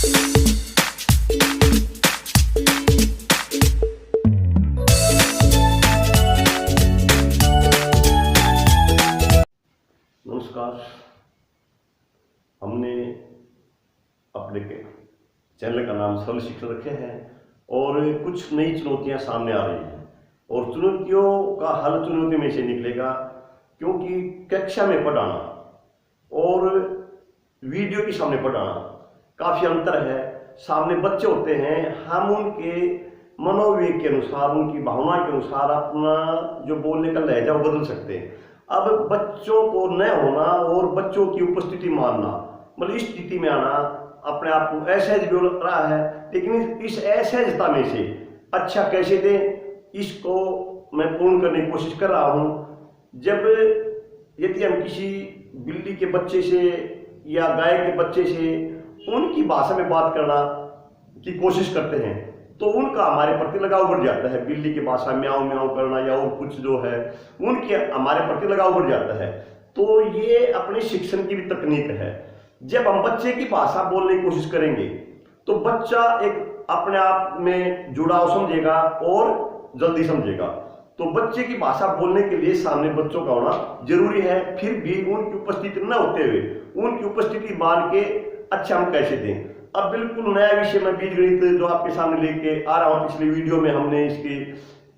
नमस्कार। हमने अपने चैनल का नाम सरल शिक्षण रखे हैं और कुछ नई चुनौतियां सामने आ रही हैं और चुनौतियों का हल चुनौती में से निकलेगा, क्योंकि कक्षा में पढ़ाना और वीडियो के सामने पढ़ाना काफ़ी अंतर है। सामने बच्चे होते हैं, हम उनके मनोवेग के अनुसार, उनकी भावना के अनुसार अपना जो बोलने का लहजा वो बदल सकते हैं। अब बच्चों को न होना और बच्चों की उपस्थिति मानना, मतलब इस स्थिति में आना, अपने आप को असहज भी लग रहा है, लेकिन इस असहजता में से अच्छा कैसे दें, इसको मैं पूर्ण करने की कोशिश कर रहा हूँ। यदि हम किसी बिल्ली के बच्चे से या गाय के बच्चे से उनकी भाषा में बात करना की कोशिश करते हैं तो उनका हमारे प्रति लगाव बढ़ जाता है। बिल्ली की भाषा म्याऊं म्याऊं करना या और कुछ जो है उनके हमारे प्रति लगाव बढ़ जाता है। तो ये अपने शिक्षण की भी तकनीक है। जब हम बच्चे की भाषा बोलने की कोशिश करेंगे तो बच्चा एक अपने आप में जुड़ाव समझेगा और जल्दी समझेगा। तो बच्चे की भाषा बोलने के लिए सामने बच्चों का होना जरूरी है। फिर भी उनकी उपस्थिति न होते हुए उनकी उपस्थिति मान के अच्छा हम कैसे दें। अब बिल्कुल नया विषय में बीजगणित जो आपके सामने लेके आ रहा हूँ। पिछली वीडियो में हमने इसकी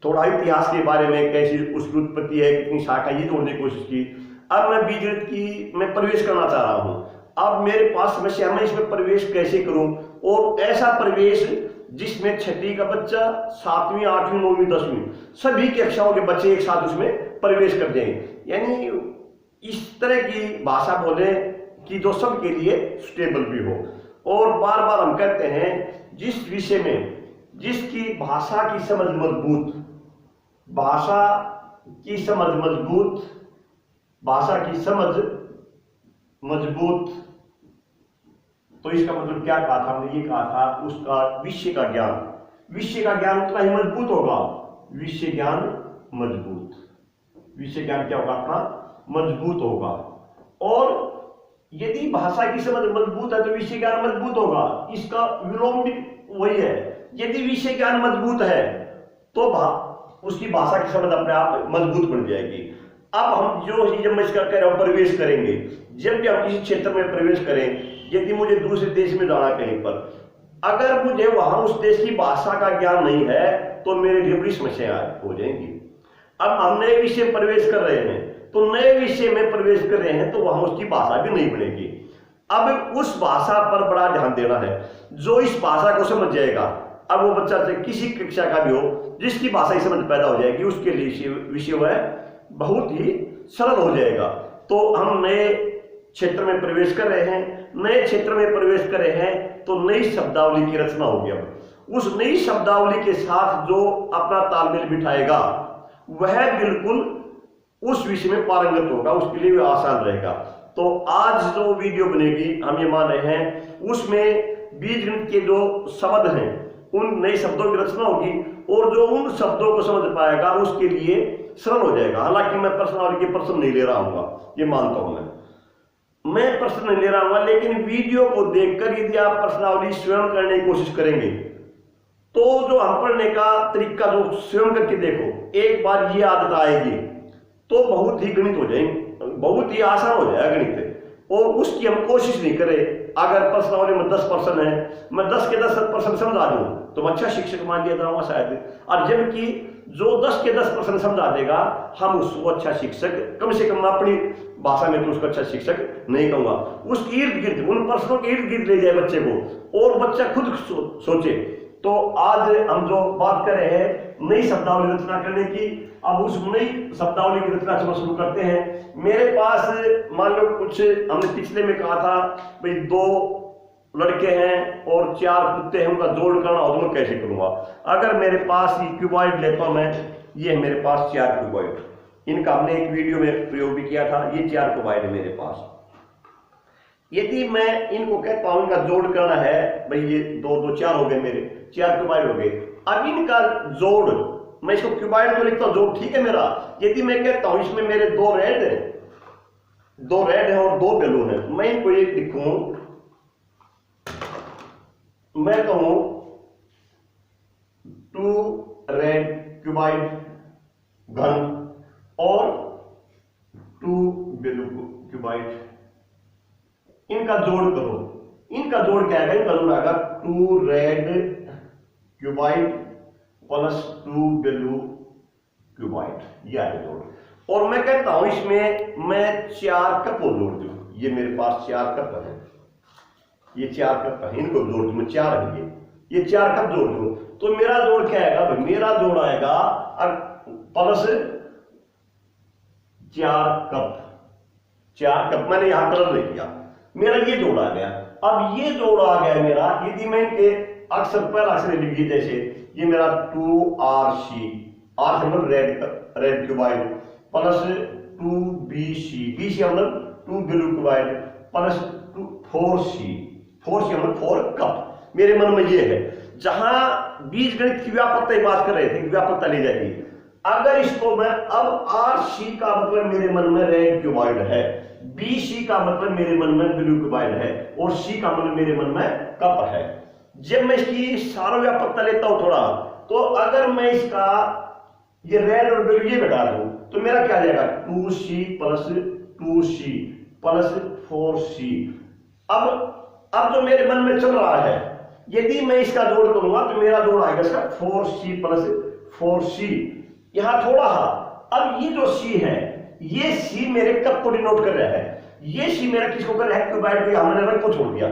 थोड़ा इतिहास के बारे में, कैसी उसकी उत्पत्ति है, कितनी शाखा, ये जोड़ने की कोशिश की। अब मैं बीजगणित की मैं प्रवेश करना चाह रहा हूँ। अब मेरे पास समस्या, मैं इसमें प्रवेश कैसे करूं, और ऐसा प्रवेश जिसमें छठी का बच्चा, 7वीं 8वीं 9वीं 10वीं सभी कक्षाओं के बच्चे एक साथ उसमें प्रवेश कर दें। यानी इस तरह की भाषा बोले कि जो सबके लिए सुटेबल भी हो। और बार बार हम कहते हैं जिस विषय में जिसकी भाषा की समझ मजबूत, भाषा की समझ मजबूत, भाषा की समझ मजबूत, तो इसका मतलब क्या कहा था हमने? ये कहा था उसका विषय का ज्ञान उतना ही मजबूत होगा। विषय ज्ञान मजबूत, विषय ज्ञान क्या होगा? अपना मजबूत होगा। और यदि भाषा की समझ मजबूत है तो विषय ज्ञान मजबूत होगा। इसका विलोम भी वही है। यदि विषय ज्ञान मजबूत है तो उसकी भाषा की समझ अपने आप मजबूत बन जाएगी। अब हम जब मैं इसका कह रहा हूं प्रवेश करेंगे, जब भी हम किसी क्षेत्र में प्रवेश करें, यदि मुझे दूसरे देश में जाना कहीं पर, अगर मुझे वहां उस देश की भाषा का ज्ञान नहीं है तो मेरे लिए बड़ी समस्या हो जाएंगी। अब हम नए विषय प्रवेश कर रहे हैं तो नए विषय में प्रवेश कर रहे हैं तो वहां उसकी भाषा भी नहीं बनेगी। अब उस भाषा पर बड़ा ध्यान देना है। जो इस भाषा को समझ जाएगा, अब वो बच्चा चाहे किसी कक्षा का भी हो, जिसकी भाषा ही समझ पैदा हो जाएगी, उसके लिए विषय वह बहुत ही सरल हो जाएगा। तो हम नए क्षेत्र में प्रवेश कर रहे हैं, नए क्षेत्र में प्रवेश कर रहे हैं तो नई शब्दावली की रचना होगी। अब उस नई शब्दावली के साथ जो अपना तालमेल बिठाएगा वह बिल्कुल उस विषय में पारंगत होगा, उसके लिए भी आसान रहेगा। तो आज जो वीडियो बनेगी, हम ये मान रहे हैं, उसमें बीजगणित के जो शब्द हैं उन नए शब्दों की रचना होगी और जो उन शब्दों को समझ पाएगा उसके लिए सरल हो जाएगा। हालांकि मैं प्रश्नावली के प्रश्न नहीं ले रहा हूँ, ये मानता हूं मैं प्रश्न नहीं ले रहा हूँ, लेकिन वीडियो को देखकर यदि आप प्रश्नावली स्वयं करने की कोशिश करेंगे तो जो हम पढ़ने का तरीका जो स्वयं करके देखो, एक बार ये आदत आएगी तो बहुत ही गणित हो जाएंगे, बहुत ही आसान हो जाएगा गणित। और उसकी हम कोशिश नहीं करें। अगर प्रश्नावली में 10% है, मैं 10 के 10% समझा दूं तो मैं अच्छा शिक्षक मान लिया जाऊंगा शायद। और जबकि जो 10 के 10% समझा देगा, हम उसको अच्छा शिक्षक, कम से कम अपनी भाषा में तो उसको अच्छा शिक्षक नहीं कहूंगा। उसके इर्द गिर्द, उन प्रश्नों के इर्द गिर्द ले जाए बच्चे को और बच्चा खुद सोचे। तो आज हम जो बात कर रहे हैं नई शब्दावली रचना करने की, अब उस नई शब्दावली की रचना शुरू करते हैं। मेरे पास मान लो कुछ, हमने पिछले में कहा था भाई 2 लड़के हैं और 4 कुत्ते हैं, उनका जोड़ करना हो तो मैं कैसे करूंगा। अगर मेरे पास ये क्यूबॉइड लेता हूं मैं, ये मेरे पास 4 क्यूबॉइड, इनका हमने एक वीडियो में प्रयोग भी किया था। ये 4 क्यूबॉइड है मेरे पास। यदि मैं इनको कहता हूं इनका जोड़ करना है, भाई ये 2 2 4 हो गए, मेरे 4 क्यूबॉइड हो गए। अब इनका जोड़, मैं इसको क्यूबॉइड तो लिखता हूं जोड़, ठीक है मेरा। यदि मैं कहता हूं इसमें मेरे 2 रेड है और 2 बेलून है, मैं इनको ये लिखूं मैं कहूं 2 रेड क्यूबाइड घन और 2 ब्लू क्यूबाइड, इनका जोड़ करो। इनका जोड़ क्या आएगा? इनका जोड़ आएगा 2 red cuboid plus 2 blue cuboid, ये आएगा जोड़। और मैं कहता हूं इसमें मैं 4 कप और जोड़ दूं। ये मेरे पास 4 कप है, ये 4 कप है, इनको जोड़ दूं मैं, 4 है ये 4 कप जोड़ दूं तो मेरा जोड़ क्या आएगा भाई? मेरा जोड़ आएगा प्लस 4 कप मैंने यहां कलर ले लिया, मेरा ये जोड़ आ गया। अब ये जोड़ आ गया मेरा, यदि मैं इनके अक्सर पहला अक्षर लिखिए, जैसे ये मेरा 2RC, आर से मतलब red cuboid plus 2BC, BC मतलब 2 ब्लू क्यूबाइड प्लस 4C मतलब 4 कप। मेरे मन में ये है, जहां बीजगणित की व्यापकता की बात कर रहे थे, व्यापकता ले जाएगी। अगर इसको मैं अब RC का मतलब मेरे मन में रेड क्यूबाइड है, BC का मतलब मेरे मन में ब्लू क्यूबाइड है और C का मतलब मेरे मन में कप है। जब मैं इसकी सारा व्यापकता लेता हूं थोड़ा, तो अगर मैं इसका ये रेड और ब्लू ये घटा दूं तो मेरा क्या आ जाएगा? 2C plus 2C plus 4C। अब जो मेरे मन में चल रहा है, यदि मैं इसका जोड़ करूंगा तो मेरा जोड़ आएगा इसका 4C प्लस 4C। यहां थोड़ा अब ये जो C है, ये C मेरे कप को डिनोट कर रहा है, ये C मेरा किसको कर रहा है? क्यूबाइड को। हमने रंग को छोड़ दिया,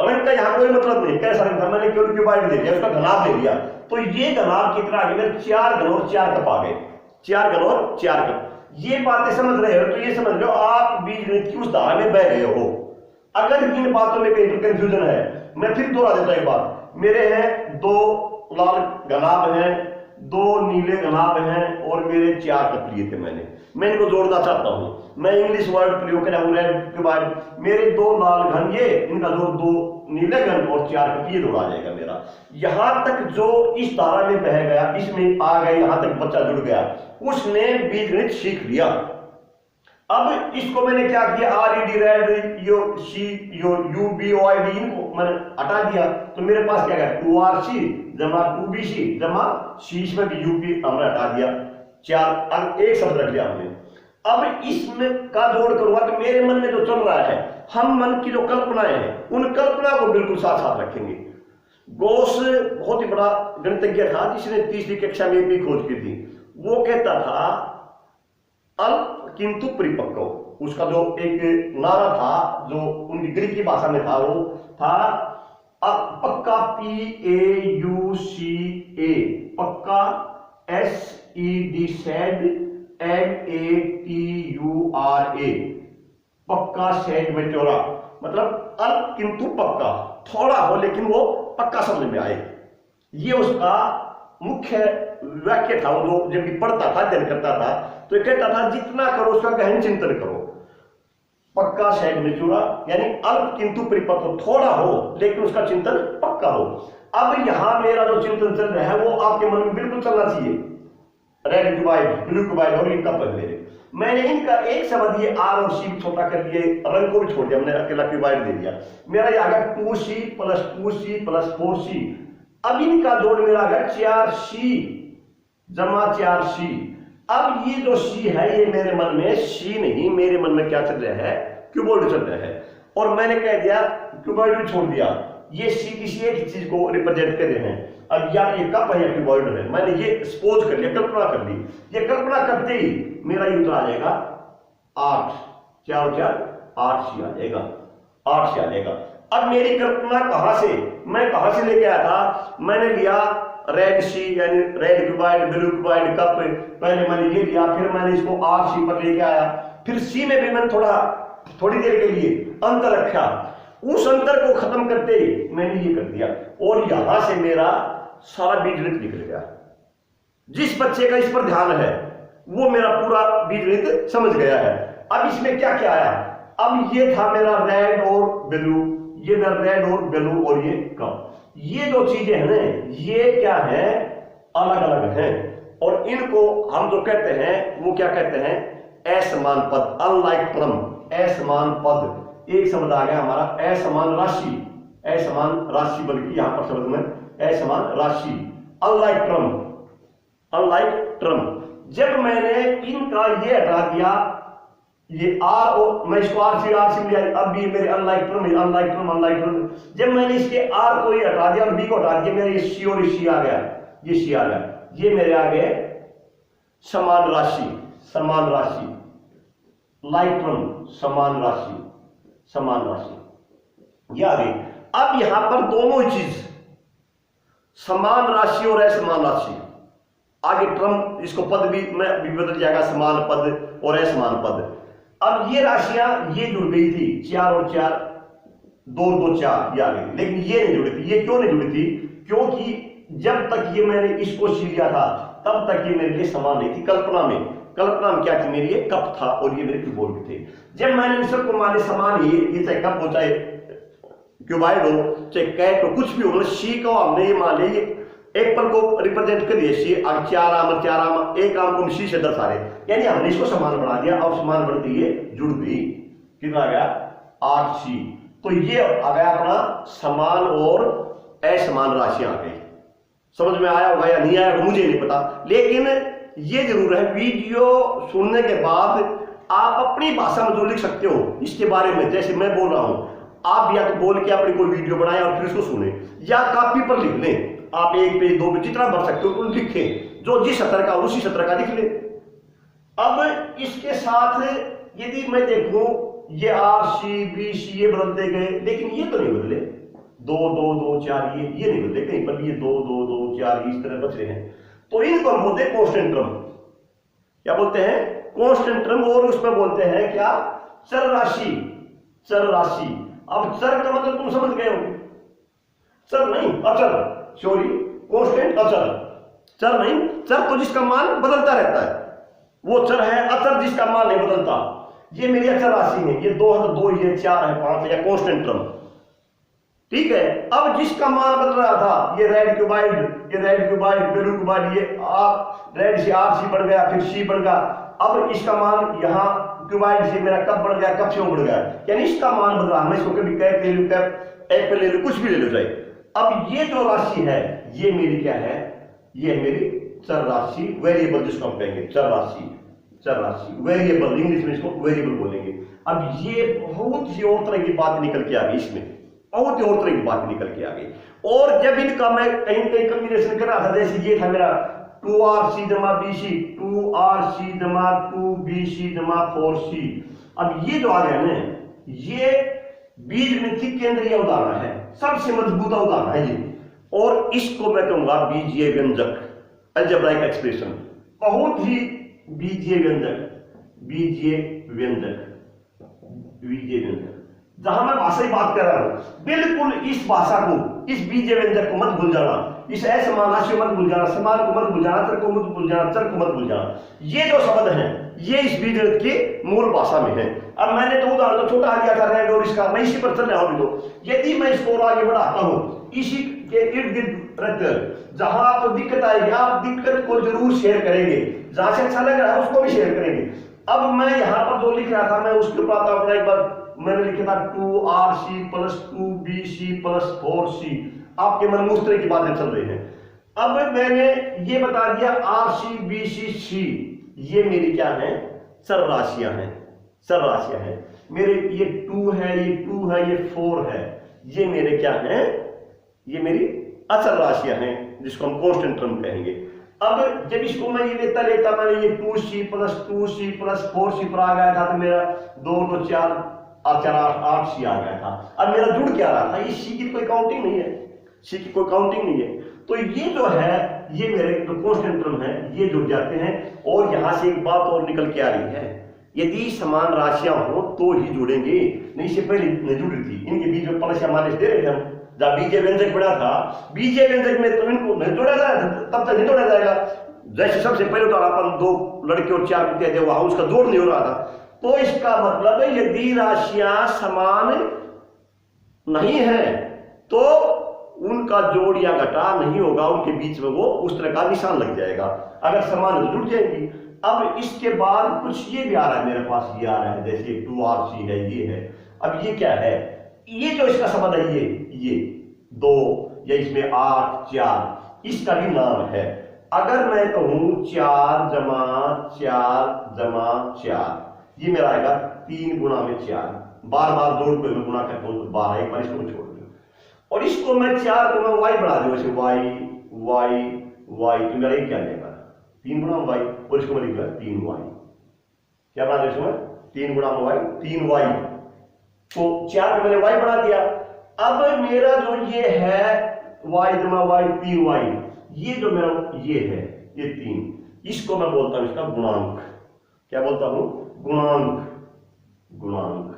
रंग का यहां कोई मतलब नहीं, कैसा रंग था? मैंने केवल क्यूबाइड दे दिया, उसका घनाभ दे दिया। तो ये घनाभ कितना आ गया? 4 घन और 4 कप आ गए, 4 घन और 4 कप। ये बातें समझ रहे हो तो ये समझ लो आप बीजगणित की उस धारा में बह गए हो। अगर इन बातों में कहीं कंफ्यूजन है, मैं फिर दोहरा देता हूं एक बात। मेरे हैं 2 लाल घनाभ हैं, 2 नीले घनाभ हैं और मेरे 4 कप लिए थे मैं इनको जोड़ना चाहता हूं। मैं इंग्लिश वर्ड प्रयोग कर रहा हूं रेड क्यूबाइड, मेरे 2 लाल घन ये, इनका जोड़ 2 नीले घन और 4 कप ये जोड़ आ जाएगा मेरा। यहां तक जो इस धारा में बह गया, इसमें आ गए, यहां तक बच्चा जुड़ गया, उसने बीजगणित सीख लिया। अब इसको मैंने क्या किया? RED रेड, यो C यो UBOID इनको मैंने हटा दिया तो मेरे पास क्या गया? 2RC जमा 2BC जमा C, इसमें भी UP हमने हटा दिया, 4 अब एक शब्द रख लिया हमने। अब इसमें का जोड़ करूंगा तो मेरे मन में जो चल रहा है, हम मन की जो कल्पनाएं हैं, उन कल्पना को बिल्कुल साथ साथ रखेंगे। गॉस बहुत ही बड़ा गणितज्ञ था जिसने तीसरी कक्षा में भी खोज की थी। वो कहता था अल्प किंतु परिपक्व, उसका जो एक नारा था जो उनकी ग्रीक की भाषा में था, वो था पक्का PAUCA, पक्का SED सेड MATURA, पक्का सेड मेट्योरा, मतलब अल्प किंतु पक्का, थोड़ा हो लेकिन वो पक्का समझ में आए। ये उसका मुख्य वाक्य था। वो जो जब भी पढ़ता था, अध्ययन करता था, तो ये कहता था जितना करो उसका गहन चिंतन करो। पक्का सेड मेच्योरा यानी अल्प किंतु परिपक्व, थोड़ा हो लेकिन उसका चिंतन पक्का हो। अब यहां मेरा जो चिंतन चल रहा है वो आपके मन में बिल्कुल चलना चाहिए। रेड क्यूबाइड, ब्लू क्यूबाइड और इनका पद मेरे, मैंने इनका एक शब्द ये R और C छोटा कर दिए, रंग को भी छोड़ दिया, मैंने अकेला क्यूबाइड दे दिया। मेरा ये आ गया 2C plus 2C plus 4C। अब इनका जोड़ मेरा आ गया 4C जमा 4C। अब ये जो C है ये मेरे मन में C नहीं, मेरे मन में क्या चल रहा है? क्यूबॉइड चल रहा है। और मैंने कह दिया क्यूबॉइड भी छोड़ दिया, ये C किसी एक चीज को रिप्रेजेंट कर रहे हैं। अब या ये कप है या क्यूबॉइड है, मैंने ये सपोज कर लिया, कल्पना कर ली। ये कल्पना करते ही मेरा ये उत्तर आ जाएगा 8, 4 4 8C आ जाएगा, 8C आ जाएगा। अब मेरी कल्पना कहां से, मैं कहां से लेके आया था? मैंने लिया रेड C यानी red cuboid, blue cuboid, cup, पहले मैंने ये लिया, फिर मैंने इसको RC पर लेके आया, फिर C में भी मैंने थोड़ी देर के लिए अंतर रखा। उस अंतर को खत्म करते ही मैंने ये कर दिया और यहां से मेरा सारा बीजगणित निकल गया। जिस बच्चे का इस पर ध्यान है वो मेरा पूरा बीजगणित समझ गया है। अब इसमें क्या क्या आया? अब ये था मेरा रेड और ब्लू, ये मेरा रेड और ब्लू और ये कप। ये जो चीजें हैं ना, ये क्या है? अलग अलग हैं और इनको हम जो कहते हैं वो क्या कहते हैं? असमान पद, अनलाइक टर्म, असमान पद। एक शब्द आ गया हमारा असमान राशि, असमान राशि, बल्कि यहां पर शब्द में असमान राशि, अनलाइक ट्रम, अनलाइक ट्रम। जब मैंने इनका ये हटा दिया, ये आर और मैं इसको आर सी लिया, अब भी मेरे unlike term, unlike term, unlike term. जब मैंने इसके आर को ये हटा दिया और बी को हटा दिया, मेरे ये सी और ये सी आ गया, ये सी आ गया, ये मेरे आ गए समान राशि, समान राशि, लाइक ट्रम, समान राशि, समान राशि, ये आ गई। अब यहां पर दोनों चीज, समान राशि और असमान राशि, आगे ट्रम, इसको पद भी में भी बदल जाएगा, समान पद और असमान पद। अब ये राशियां ये जुड़ गई थी, 4 और 4, 2 और 2 4, ये आ गई, लेकिन ये नहीं जुड़ी थी। ये क्यों नहीं जुड़ी थी? क्योंकि जब तक ये मैंने इसको सी लिया था तब तक ये मेरे लिए समान नहीं थी। कल्पना में क्या थी मेरी? ये कप था और ये मेरे क्यूबॉइड थे। जब मैंने इन सबको माने समान, ये चाहे कप हो, चाहे क्यूबॉइड हो, चाहे कैट हो, कुछ भी हो, मतलब सी को हमने ये मान लिया, ये एप्पल को रिप्रेजेंट कर दिया, सी 4 आम, 4 आम, एक आम को हम सी से दर्शा रहे, यानी हमने इसको समान बना दिया। अब समान बढ़ती ये जुड़ गई, कितना आ गया? 8C। तो ये आ गया अपना समान और असमान राशियां आ गई। समझ में आया होगा या नहीं आया मुझे नहीं पता, लेकिन ये जरूर है वीडियो सुनने के बाद आप अपनी भाषा में जो लिख सकते हो इसके बारे में, जैसे मैं बोल रहा हूं, आप या तो बोल के अपनी कोई वीडियो बनाए और फिर उसको सुने, या कॉपी पर लिख लें। आप 1 पेज 2 पेज जितना भर सकते हो तो लिखें, जो जिस सत्र का उसी सत्र का लिख ले। अब इसके साथ यदि मैं देखूं, ये RC BC ये बदलते गए, लेकिन ये तो नहीं बदले, 2 2 2 4, ये नहीं बदले कहीं पर, ये 2 2 2 4 इस तरह बच रहे हैं। तो इनको हम बोलते हैं कांस्टेंट टर्म। क्या बोलते हैं? Constant term. और उसमें बोलते हैं क्या? चर राशि, चर राशि। अब चर का मतलब तुम समझ गए हो, चर नहीं अचर, सॉरी, कांस्टेंट अचर, चर नहीं। चर तो जिसका मान बदलता रहता है वो चर है, अचर जिसका मान नहीं बदलता। ये मेरी अचर राशि है, ये 2 है तो 2 ही है, 4 है 5 है, या कांस्टेंट टर्म, ठीक है। अब जिसका मान बदल रहा था, ये रेड क्यूबाइड, ये रेड क्यूबाइड, ब्लू क्यूबाइड, ये रेड से RC बढ़ गया, फिर C बढ़ गया। अब इसका मान यहाँ क्यूबाइड से मेरा कप बढ़ गया, कप से वो बढ़ गया, यानी इसका मान बदल रहा है। मैं इसको कभी कैप ले लूं, कैप एप्पल ले लूं, कुछ भी ले लो जाए। अब ये जो राशि है ये मेरी क्या है? ये मेरी चर राशि, वेरिएबल जिसको हम कहेंगे चर राशि, चर राशि, वेरिएबल, इंग्लिश में इसको वेरिएबल बोलेंगे। अब ये बहुत सी और तरह की बात निकल के आ गई, इसमें बहुत ही और तरह की बात निकल के आ गई। और जब इनका मैं कहीं कहीं कम्बिनेशन कर रहा था, जैसे ये था मेरा 2RC जमा BC, 2RC जमा 2BC जमा 4C। अब ये जो आ गया ना, ये बीजगणितीय केंद्रीय उदाहरण है, सबसे मजबूत उदाहरण है ये। और इसको मैं कहूंगा बीजीय व्यंजक, अलजेब्राइक एक्सप्रेशन, बहुत ही बीजीय व्यंजक, बीजीय व्यंजक, बीजीय व्यंजक। जहां मैं भाषा की बात कर रहा हूं, बिल्कुल इस भाषा को, इस बीजीय व्यंजक को मत भूल जाना, इस असमान राशि को मत भूल जाना, समान को मत भूल जाना, चर को मत भूल जाना, चर को मत भूल जाना। ये जो शब्द हैं ये इस बीजगणित की मूल भाषा में है। अब मैंने तो उदाहरण तो छोटा दिया था रेड और इसका, मैं इसी पर चल रहा हूं। तो यदि मैं इसको और आगे बढ़ाता हूं, इसी के इर्द गिर्द रहकर जहां आपको दिक्कत आएगी, आप दिक्कत को जरूर शेयर करेंगे, जहां से अच्छा लग रहा है उसको भी शेयर करेंगे। अब मैं यहां पर जो लिख रहा था, मैं उसके ऊपर आता हूं। एक बार मैंने लिखा था 2RC + 2BC + 4C। आपके मन में उस तरह की बातें चल रही हैं। अब मैंने ये बता दिया RC BC C, ये मेरी क्या है? चर राशियां हैं, चर राशियां हैं मेरे। ये 2 है, ये 2 है, ये 4 है, ये मेरे क्या हैं? ये मेरी अचर राशियां हैं, जिसको हम कांस्टेंट टर्म कहेंगे। अब जब इसको मैं ये लेता मैंने ये 2C + 2C + 4C पर आ गया था, तो मेरा 2 2 4 8C आ गया था। अब मेरा जुड़ क्या रहा था? ये C की कोई काउंटिंग नहीं है, C की कोई काउंटिंग नहीं है। तो ये जो है, ये मेरे जो कांस्टेंट टर्म है ये जुड़ जाते हैं। और यहां से एक बात और निकल के आ रही है, यदि समान राशियां हो तो ही जुड़ेंगे, नहीं से पहले नहीं जुड़ रही थी। इनके बीच में प्लस या माइनस दे रहे थे हम, जब बीजीय व्यंजक बड़ा था, बीजीय व्यंजक में तो इनको नहीं जोड़ा जाएगा, तब तक नहीं जोड़ा जाएगा। जैसे सबसे पहले तो अपन 2 लड़के और 4 कुत्ते थे, वहां उसका जोड़ नहीं हो रहा था। तो इसका मतलब है यदि राशियां समान नहीं है तो उनका जोड़ या घटा नहीं होगा, उनके बीच में वो उस तरह का निशान लग जाएगा। अगर समान तो जुड़ जाएंगी। अब इसके बाद कुछ ये भी आ रहा है मेरे पास, ये आ रहा है जैसे 2RC है, ये है। अब ये क्या है? ये जो इसका संबंध है, ये 2 या इसमें 8 4 इसका भी नाम है। अगर मैं कहूं 4 जमा 4 जमा 4 ये मेरा आएगा 3 गुणा में 4, बार बार 2 रुपये में गुणा करता हूं तो 12, एक बार इसको छोड़ दो और इसको मैं 4 को मैं वाई बढ़ा दूं, वैसे वाई वाई वाई तो मेरा ये क्या जाएगा 3 गुणा वाई और इसको मैं लिख दिया 3 वाई। क्या बना दिया इसमें 3 गुणा में वाई 3 वाई, तो 4 को मैंने वाई बढ़ा दिया। अब मेरा जो ये है वाई जमा वाई 3 वाई, ये जो मेरा ये है ये 3, इसको मैं बोलता हूं इसका गुणांक। क्या बोलता हूं गुणांक गुणांक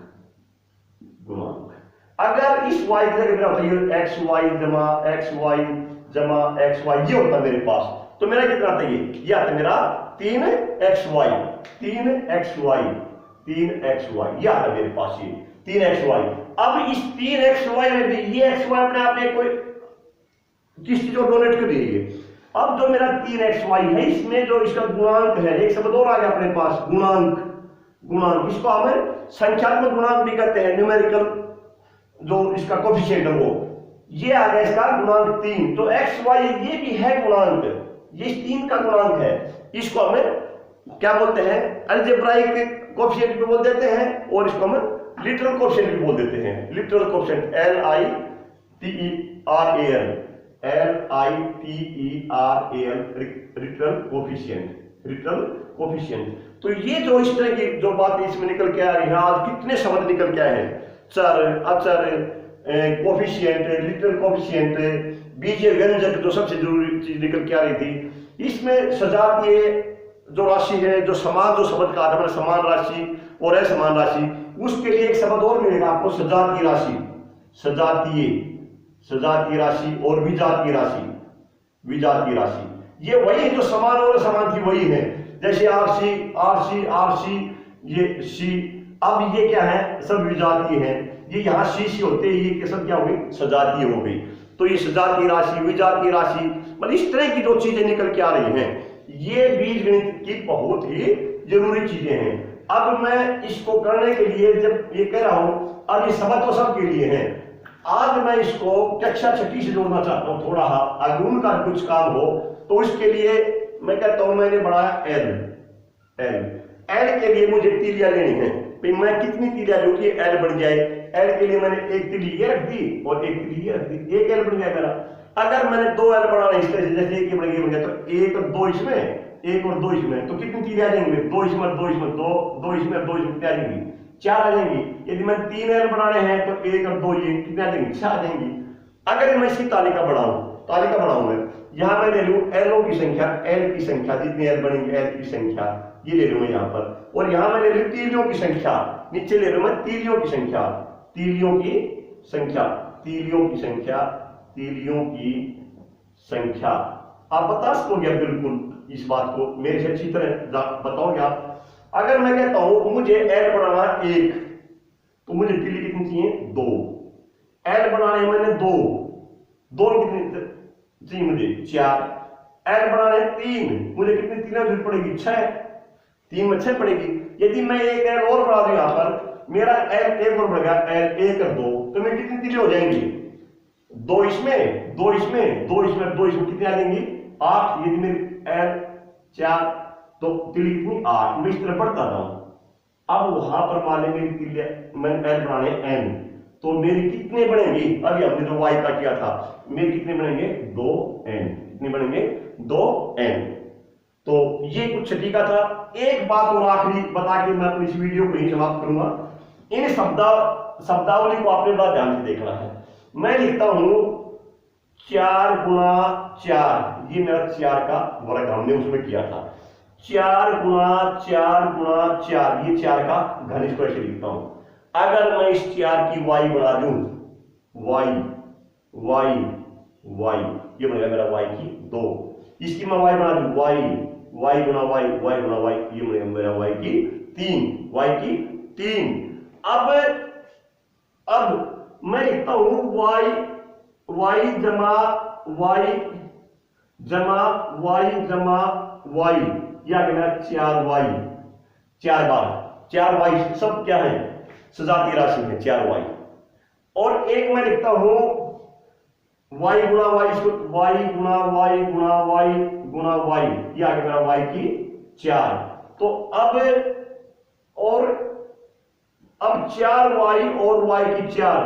गुणांक। अगर इस y की जगह मेरा होता है एक्स वाई जमा एक्स वाई जमा एक्स वाई, ये होता मेरे पास, तो मेरा कितना आता है ये आता मेरा 3xy 3xy 3xy, ये आता मेरे पास ये 3xy। अब इस 3xy में भी ये xy अपने आप में कोई किस चीज को डोनेट कर दिए। अब जो मेरा 3xy है इसमें जो इसका गुणांक है, एक शब्द और आ गया अपने पास गुणांक गुणांक, इसको हम संख्यात्मक गुणांक भी कहते हैं, न्यूमेरिकल जो इसका कोफिशिएंट है वो, ये आ गया इसका गुणांक 3। तो एक्स वाई ये भी है गुणांक, ये 3 का गुणांक है। इसको हमें क्या बोलते हैं अलजेब्राइक कोफिशिएंट भी बोल देते हैं और इसको हम लिटरल कोफिशिएंट भी बोल देते हैं। Literal coefficient LITERAL literal coefficient literal coefficient. तो ये जो इस तरह की जो बात इसमें निकल के आ रही है, आज कितने शब्द निकल के आए हैं, चर अचर कोफिशिएंट लिटरल कोफिशिएंट, बीजीय व्यंजक जो सबसे जरूरी चीज निकल के आ रही थी। इसमें सजातीय जो राशि है, जो समान जो शब्द कहा था समान राशि और असमान राशि, उसके लिए एक शब्द और मिलेगा आपको सजातीय राशि, सजातीय राशि और विजातीय राशि विजातीय राशि। ये वही जो समान और असमान थी वही है, जैसे आरसी ये सी, अब ये क्या है सब विजातीय है, ये यहाँ सी होते हैं, ये सब क्या हो गई सजातीय हो गई। तो ये सजातीय राशि विजातीय राशि मतलब इस तरह की जो चीजें निकल के आ रही हैं, ये बीज गणित की बहुत ही जरूरी चीजें हैं। अब मैं इसको करने के लिए जब ये कह रहा हूं, अब ये शब्द तो सबके लिए है, आज मैं इसको कक्षा 6 से जोड़ना चाहता हूं, थोड़ा अगर उनका कुछ काम हो तो इसके लिए मैं कहता हूं मैंने बढ़ाया एल के लिए मुझे तीलियां लेनी है, मैं कितनी तीलियां लूं कि एल बन जाए। एल के लिए मैंने एक तीली ये रख दी और एक तीली ये रख दी, एक एल बन गया मेरा। अगर मैंने 2 एल बनाना इस तरह से, जैसे एक बन गया तो 1 और 2 इसमें, 1 और 2 इसमें, तो कितनी तीलियां आ जाएंगी 2 इसमें 2 इसमें 2 इसमें 2 इसमें कितनी आ जाएंगी 4 आ जाएंगी। यदि मैं 3 एल बनाने हैं तो 1 और 2 ये कितने आ जाएंगी 6 आ जाएंगी। अगर मैं इसकी तालिका बढ़ाऊं मैं यहां मैं ले लूं एलों की संख्या, एल की संख्या जितने एल बनेंगे एल की संख्या ये ले लूं यहाँ पर, और यहां मैं ले लूं तीलियों की संख्या, नीचे ले लूं मैं तीलियों की संख्या तीलियों की संख्या। आप बता सकोगे बिल्कुल इस बात को मेरे से अच्छी तरह बताओगे आप। अगर मैं कहता हूं मुझे एल बनाना 1 तो मुझे तीली कितनी चाहिए 2, एल बनाने मैंने 2 कितनी चाहिए मुझे 4, एल बनाने 3 मुझे कितनी तीलियां जरूरत पड़ेगी 6, 3 में 6 पड़ेगी। यदि मैं एक एल और बढ़ा दूं यहां पर, मेरा एल एक और बढ़ गया एल 1 और 2, तो मेरी कितनी तीली हो जाएंगी 2 इसमें 2 इसमें 2 इसमें 2 इसमें कितनी आ जाएंगी 8। यदि मेरी एल 4 तो तीली कितनी 8, मैं इस तरह बढ़ता रहा। अब वहां पर मान लें मेरी तीली मैंने एल बनाने n, तो मेरी कितने बनेंगी, अभी हमने जो y का किया था, मेरे कितने बनेंगे 2n, कितने बनेंगे 2n। तो ये कुछ छठी का था। एक बात और आखिरी बता के मैं अपनी इस वीडियो को ही समाप्त करूंगा। इन शब्दावली को आपने बड़ा ध्यान से देखना है। मैं लिखता हूं 4 गुणा 4, ये मेरा 4 का वर्ग हमने उसमें किया था, 4 गुणा 4 गुणा 4, ये 4 का घन, इसको ऐसे लिखता हूं। अगर मैं इस 4 की y बना दूं, y ये बन गया मेरा y की 2, इसकी मैं y बना दूं y गुणा y ये बन गया मेरा y की 3 अब मैं लिखता हूं y जमा y, यह आ गया मेरा 4 y सब क्या है सजातीय राशि है 4y। और एक मैं लिखता हूं वाई गुणा वाई, वाई गुणा वाई गुणा वाई गुणा वाई, ये आ गया मेरा वाई की 4। तो अब 4y और y की 4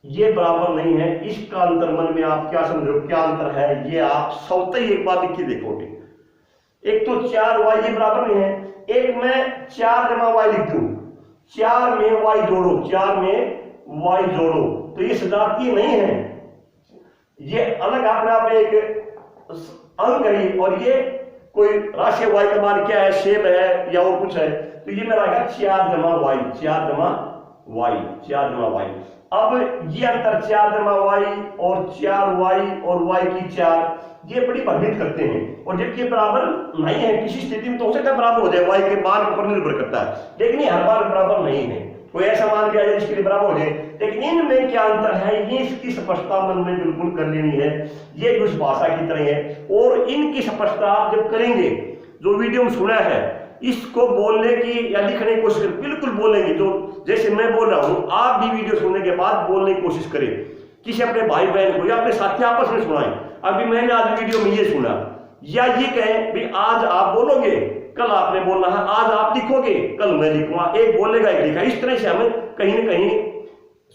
ये बराबर नहीं है। इसका अंतर मन में आप क्या समझ रहे हो, क्या अंतर है, ये आप स्वतः ही एक बात लिख के देखोगे। एक तो 4y ये बराबर नहीं है, एक मैं 4 जमा y लिख दूं, 4 में y जोड़ो, 4 में y जोड़ो, तो ये सजातीय नहीं है, ये अलग अपने आप में एक अंक है। और ये कोई राशि y का मान क्या है, शेप है या और कुछ है, तो ये मेरा आएगा 4 जमा y, 4 जमा y, 4 जमा y। अब ये अंतर 4 जमा y और 4y और y की 4 ये बड़ी भ्रमित करते हैं। और जब ये बराबर नहीं है, किसी स्थिति में तो हो सकता है बराबर हो जाए, y के मान पर निर्भर करता है, लेकिन ये हर बार बराबर नहीं है। कोई ऐसा मान लिया जाए जिसके लिए बराबर हो जाए, लेकिन इनमें क्या अंतर है, ये इसकी स्पष्टता मन में बिल्कुल कर लेनी है। ये कुछ भाषा की तरह है, और इनकी स्पष्टता आप जब करेंगे, जो वीडियो में सुना है इसको बोलने की या लिखने की कोशिश करें, बिल्कुल बोलेंगे। जो जैसे मैं बोल रहा हूं, आप भी वीडियो सुनने के बाद बोलने की कोशिश करें, किसी अपने भाई बहन को या अपने साथी आपस में सुनाएं। अभी मैंने आज वीडियो में ये सुना, या ये कहें भी आज आप बोलोगे, कल आपने बोलना है, आज आप लिखोगे, कल मैं लिखूंगा, एक बोलेगा एक लिखा। इस तरह से हमें कहीं ना कहीं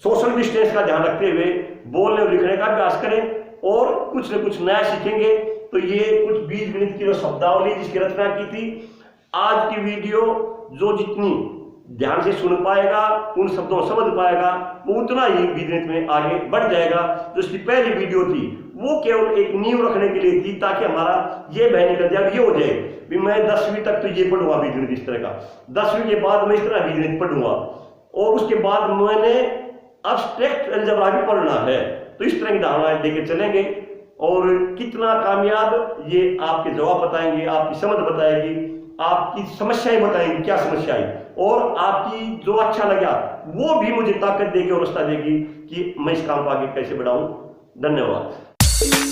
सोशल डिस्टेंस का ध्यान रखते हुए बोलने और लिखने का अभ्यास करें, और कुछ न कुछ नया सीखेंगे। तो ये कुछ बीज गणित की जो शब्दावली जिसकी रचना की थी, आज की वीडियो जो जितनी ध्यान से सुन पाएगा, उन शब्दों को समझ पाएगा, वो उतना ही बीज गणित में आगे बढ़ जाएगा। जो इसकी पहली वीडियो थी वो केवल एक नींव रखने के लिए थी, ताकि हमारा ये बह निकल जाए, ये हो जाए भी मैं 10वीं तक तो ये पढ़ूंगा बीज गणित इस तरह का, 10वीं के बाद मैं इस तरह बीज गणित पढ़ूंगा, और उसके बाद मैंने अब्स्ट्रैक्ट अलजेब्रा भी पढ़ना है। तो इस तरह की धारणाएं लेके चलेंगे, और कितना कामयाब ये आपके जवाब बताएंगे, आपकी समझ बताएगी, आपकी समस्याएं बताएंगी क्या समस्या है, और आपकी जो अच्छा लगा वो भी मुझे ताकत देगी और रास्ता देगी कि मैं इस काम को आगे कैसे बढ़ाऊं। धन्यवाद।